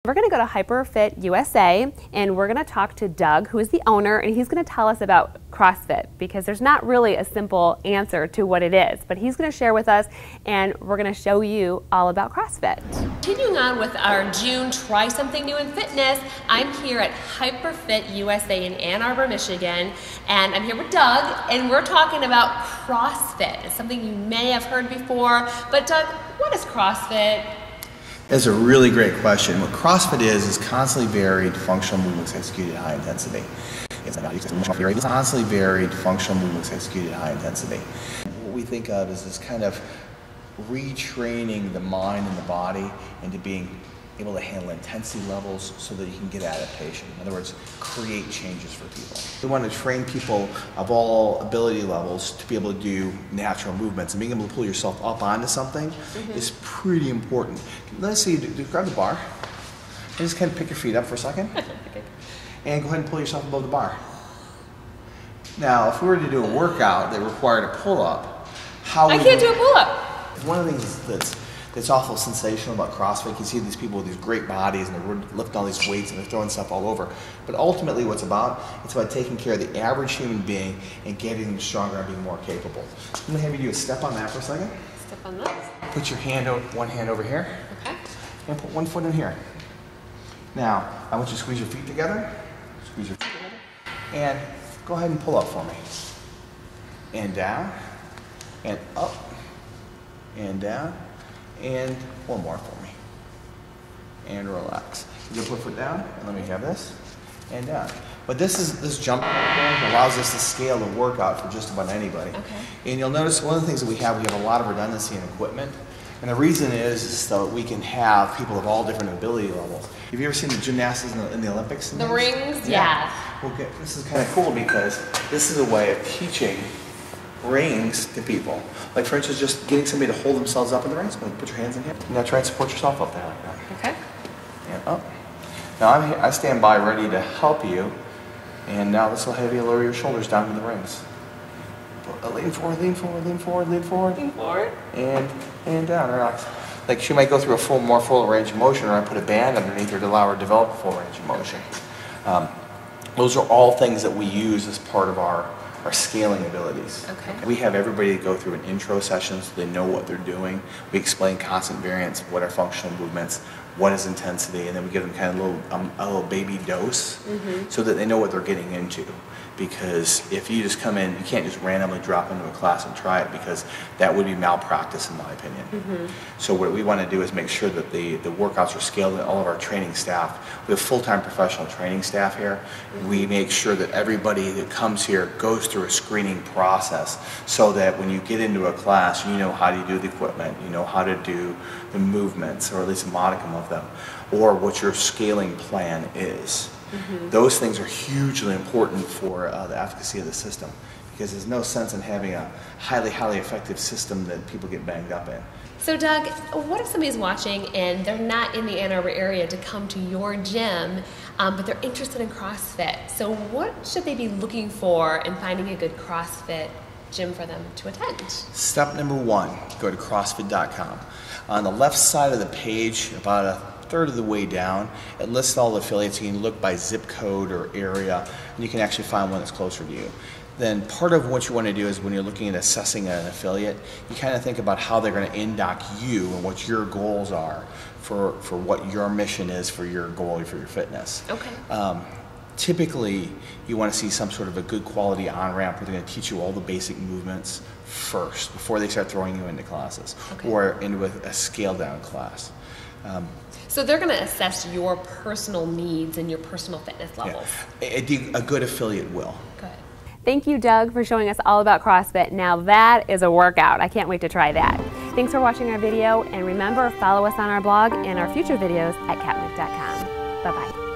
We're going to go to HyperFit USA and we're going to talk to Doug, who is the owner, and he's going to tell us about CrossFit because there's not really a simple answer to what it is, but he's going to share with us and we're going to show you all about CrossFit. Continuing on with our June Try Something New in Fitness, I'm here at HyperFit USA in Ann Arbor, Michigan, and I'm here with Doug and we're talking about CrossFit. It's something you may have heard before, but Doug, what is CrossFit? That's a really great question. What CrossFit is constantly varied functional movements executed at high intensity. It's constantly varied functional movements executed at high intensity. What we think of is this kind of retraining the mind and the body into being able to handle intensity levels so that you can get adaptation. In other words, create changes for people. We want to train people of all ability levels to be able to do natural movements, and being able to pull yourself up onto something is pretty important. Let's see, grab the bar and just kind of pick your feet up for a second. Okay. And go ahead and pull yourself above the bar. Now, if we were to do a workout that required a pull-up, I can't do a pull-up. One of the things that's awful sensational about CrossFit, you see these people with these great bodies and they're lifting all these weights and they're throwing stuff all over. But ultimately what it's about taking care of the average human being and getting them stronger and being more capable. I'm going to have you do a step on that for a second. Step on this. Put your one hand over here. Okay. And put one foot in here. Now, I want you to squeeze your feet together. Squeeze your feet together. And go ahead and pull up for me. And down. And up. And down. And one more for me. And relax. You can put foot down, and let me have this, and down. But this jump allows us to scale the workout for just about anybody. Okay. And you'll notice one of the things that we have a lot of redundancy in equipment. And the reason is so that we can have people of all different ability levels. Have you ever seen the gymnastics in the Olympics? The rings? Yeah. Well, this is kind of cool because this is a way of teaching rings to people. Like for instance, just getting somebody to hold themselves up in the rings. Put your hands in here. Now try and support yourself up there like that. Okay. And up. Now I stand by ready to help you. And now this will have you lower your shoulders down to the rings. Lean forward, lean forward, lean forward, lean forward. Lean forward. And down, relax. Like she might go through a more full range of motion, or I put a band underneath her to allow her to develop a full range of motion. Those are all things that we use as part of our scaling abilities. Okay. We have everybody go through an intro session so they know what they're doing. We explain constant variance, what are functional movements, what is intensity, and then we give them kind of a little baby dose so that they know what they're getting into. Because if you just come in, you can't just randomly drop into a class and try it, because that would be malpractice in my opinion. So what we want to do is make sure that the workouts are scaled in all of our training staff. We have full-time professional training staff here. We make sure that everybody that comes here goes through a screening process so that when you get into a class, you know how to do the equipment, you know how to do the movements, or at least a modicum of them, or what your scaling plan is. Those things are hugely important for the efficacy of the system, because there's no sense in having a highly effective system that people get banged up in. So Doug, what if somebody's watching and they're not in the Ann Arbor area to come to your gym, but they're interested in CrossFit? So what should they be looking for in finding a good CrossFit gym for them to attend? Step number one, go to CrossFit.com. On the left side of the page, about a third of the way down, it lists all the affiliates. You can look by zip code or area, and you can actually find one that's closer to you. Then part of what you want to do is when you're looking at assessing an affiliate, you kind of think about how they're going to in-dock you and what your goals are for what your mission is for your goal for your fitness. Okay. Typically, you want to see some sort of a good quality on-ramp where they're going to teach you all the basic movements first before they start throwing you into classes, or into a scaled-down class. So they're going to assess your personal needs and your personal fitness levels. Yeah. A good affiliate will. Good. Thank you, Doug, for showing us all about CrossFit. Now that is a workout. I can't wait to try that. Thanks for watching our video, and remember, follow us on our blog and our future videos at Kapnick.com. Bye-bye.